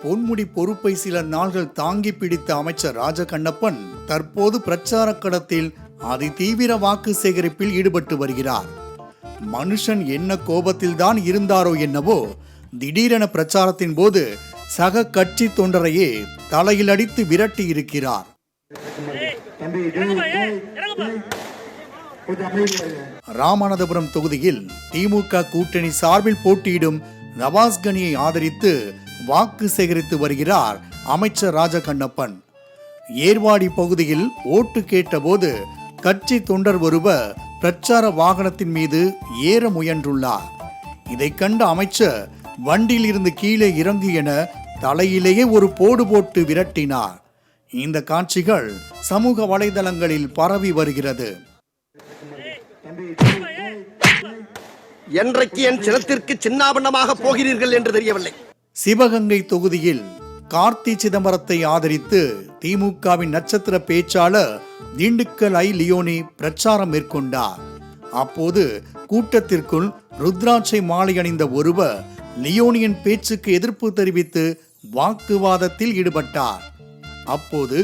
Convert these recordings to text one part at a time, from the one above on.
பொன்முடி பொறுப்பை சில நாள்கள் தாங்கி பிடித்த அமைச்சர் ராஜகண்ணப்பன் தற்போது பிரச்சார களத்தில் அதிதீவிர வாக்கு சேகரிப்பில் ஈடுபட்டு வருகிறார். மனுஷன் என்ன கோபத்தில் தான் இருந்தாரோ என்னவோ, திடீரென பிரச்சாரத்தின் போது சக கட்சி தொண்டரையே தலையில் அடித்து விரட்டி இருக்கிறார். ராமநாதபுரம் தொகுதியில் திமுக கூட்டணி சார்பில் போட்டியிடும் நவாஸ்கனியை ஆதரித்து வாக்கு சேகரித்து வருகிறார் அமைச்சர் ராஜகண்ணப்பன். ஏர்வாடி பகுதியில் ஓட்டு கேட்டபோது கட்சி தொண்டர் ஒருவர் பிரச்சார வாகனத்தின் மீது ஏற முயன்றுள்ளார். இதை கண்ட அமைச்சர் வண்டியில் இருந்து கீழே இறங்கு என தலையிலேயே ஒரு போடு போட்டு விரட்டினார். இந்த காட்சிகள் சமூக வலைதளங்களில் பரவி வருகிறது. என்றைக்கு என் சினத்திற்கு சின்னாபண்ணமாக போகிறீர்கள் என்று தெரியவில்லை. சிவகங்கை தொகுதியில் கார்த்தி சிதம்பரத்தை ஆதரித்து திமுகவின் நட்சத்திர பேச்சாளர் திண்டுக்கல் ஐ. லியோனி பிரச்சாரம் மேற்கொண்டார். அப்போது கூட்டத்திற்குள் ருத்ராட்சை மாலை அணிந்த ஒருவர் லியோனியின் பேச்சுக்கு எதிர்ப்பு தெரிவித்து வாக்குவாதத்தில் ஈடுபட்டார். அப்போது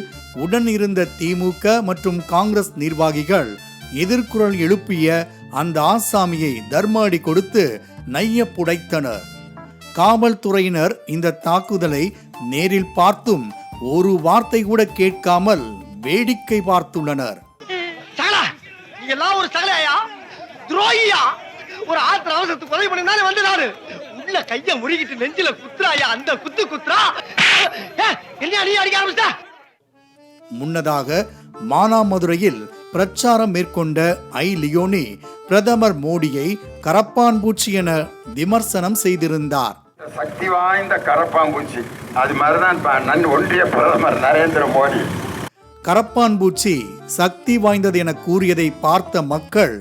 உடன் இருந்த திமுக மற்றும் காங்கிரஸ் நிர்வாகிகள் எதிர்குரல் எழுப்பிய அந்த ஆசாமியை தர்ம அடி கொடுத்து நைய புடைத்தனர். காவல்துறையினர் இந்த தாக்குதலை நேரில் பார்த்தும் ஒரு வார்த்தை கூட கேட்காமல் வேடிக்கை பார்த்துள்ளனர். ஒரு ஆத்திர அவசரத்துக்கு உதவி பண்ணினாலே வந்து நானு உள்ள கைய முறிக்கிட்டு நெஞ்சில குத்துறாயா, அந்த குத்து குத்துறா என்ன அடி அடிக்க ஆரம்பிச்சா. முன்னதாக மானாமதுரையில் பிரச்சாரம் மேற்கொண்ட ஐ. லியோனி பிரதமர் மோடியை கரப்பான்பூச்சி என விமர்சனம் செய்திருந்தார். சக்தி வாய்ந்த கரப்பான்பூச்சி, அது மாதிரிதான் ஒன்றிய பிரதமர் நரேந்திர மோடி. கரப்பான்பூச்சி சக்தி வாய்ந்தது என கூறியதை பார்த்த மக்கள்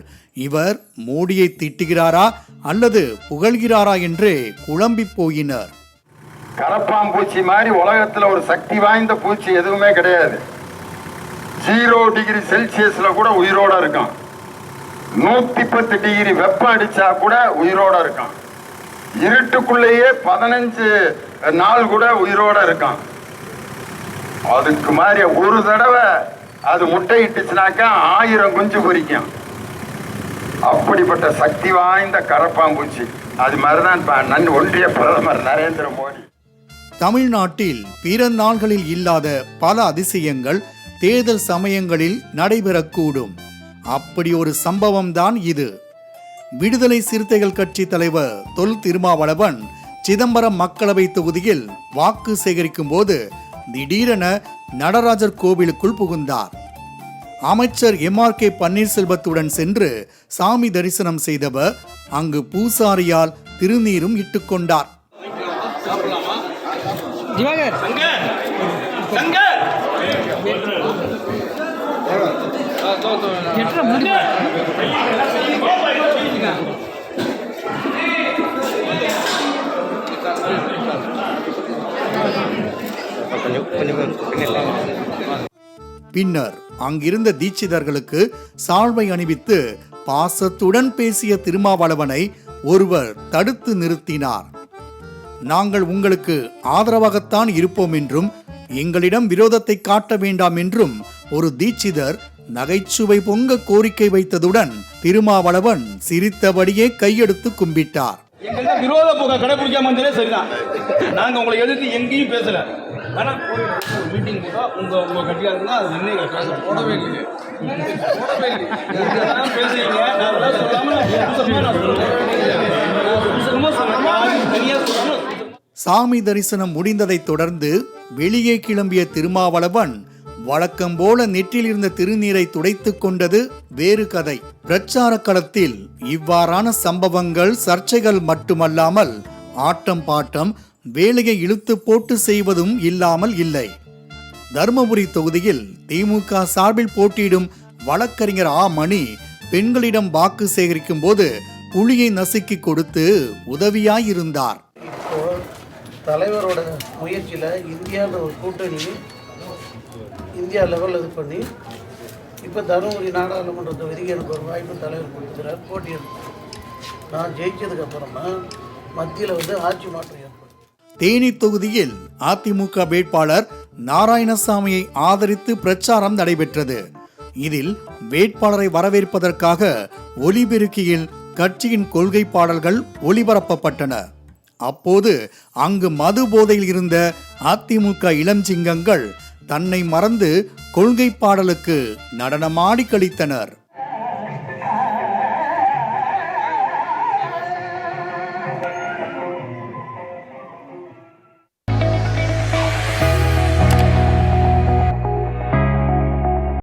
இவர் மோடியை திட்டுகிறாரா அல்லது புகழ்கிறாரா என்றே குழம்பி போயினர். கரப்பான்பூச்சி மாதிரி உலகத்துல ஒரு சக்தி வாய்ந்த பூச்சி எதுவுமே கிடையாது. 0 டிகிரி செல்சியஸ்ல கூட உயிரோட இருக்கான். 110 டிகிரி வெப்பம் அடிச்சா கூட உயிரோட இருக்கான். இருட்டுக்குள்ளேயே 15 நாள் கூட உயிரோட இருக்கான். அதுக்கு மாதிரி ஒரு தடவை அது முட்டையிட்டுச்சுனாக்கா 1000 குஞ்சு பொரிக்கும். அப்படிப்பட்ட சக்தி வாய்ந்த கரப்பாம்பூச்சி, அது மாதிரிதான் ஒன்றிய பிரதமர் நரேந்திர மோடி. தமிழ்நாட்டில் பிற நாள்களில் இல்லாத பல அதிசயங்கள் தேர்தல் சமயங்களில் நடைபெறக்கூடும். அப்படி ஒரு சம்பவம் தான் இது. விடுதலை சிறுத்தைகள் கட்சி தலைவர் தொல் திருமாவளவன் சிதம்பரம் மக்களவை தொகுதியில் வாக்கு சேகரிக்கும் போது திடீரென நடராஜர் கோவிலுக்குள் புகுந்தார். அமைச்சர் MRK பன்னீர்செல்வத்துடன் சென்று சாமி தரிசனம் செய்தவர் அங்கு பூசாரியால் திருநீரும் இட்டுக்கொண்டார். பின்னர் அங்கிருந்த தீட்சிதர்களுக்கு சால்வை அணிவித்து பாசத்துடன் பேசிய திருமாவளவனை ஒருவர் தடுத்து நிறுத்தினார். நாங்கள் உங்களுக்கு ஆதரவாகத்தான் இருப்போம் என்றும் எங்களிடம் விரோதத்தை காட்ட வேண்டாம் என்றும் ஒரு தீட்சிதர் நகைச்சுவை பொங்க கோரிக்கை வைத்ததுடன் திருமாவளவன் சிரித்தபடியே கையெடுத்து கும்பிட்டார். விரோத போக்க கடைபிடிக்காம சரிதான். நாங்க உங்களை எதிர்த்து எங்கேயும் பேசல. மீட்டிங் கூட உங்க கட்சியா இருந்தா அது நின்று போடவே இல்லை. சாமி தரிசனம் முடிந்ததை தொடர்ந்து வெளியே கிளம்பிய திருமாவளவன் வழக்கம் போல நெற்றில் இருந்த திருநீரை துடைத்துக் கொண்டது வேறு கதை. பிரச்சார களத்தில் இவ்வாறான சம்பவங்கள் சர்ச்சைகள் மட்டுமல்லாமல் ஆட்டம் பாட்டம் வேலையை இழுத்து போட்டு செய்வதும் இல்லாமல் இல்லை. தர்மபுரி தொகுதியில் திமுக சார்பில் போட்டியிடும் வழக்கறிஞர் ஆ. மணி பெண்களிடம் வாக்கு சேகரிக்கும் போது புளியை நசுக்கி கொடுத்து உதவியாயிருந்தார். தலைவரோட முயற்சியில் இந்தியாவில் ஒரு கூட்டணி இந்தியா லெவலில் இது பண்ணி இப்போ தருமபுரி நாடாளுமன்ற தொகுதிக்கு எனக்கு ஒரு வாய்ப்பு தலைவர் கொடுத்துக்கிறார். போட்டி நான் ஜெயிச்சதுக்கப்புறமா மத்தியில் ஆட்சி மாற்றம் ஏற்படும். தேனி தொகுதியில் அதிமுக வேட்பாளர் நாராயணசாமியை ஆதரித்து பிரச்சாரம் நடைபெற்றது. இதில் வேட்பாளரை வரவேற்பதற்காக ஒலிபெருக்கியில் கட்சியின் கொள்கை பாடல்கள் ஒளிபரப்பப்பட்டன. அப்போது அங்கு மது போதையில் இருந்த அதிமுக இளஞ்சிங்கங்கள் தன்னை மறந்து கொள்கை பாடலுக்கு நடனமாடி கழித்தனர்.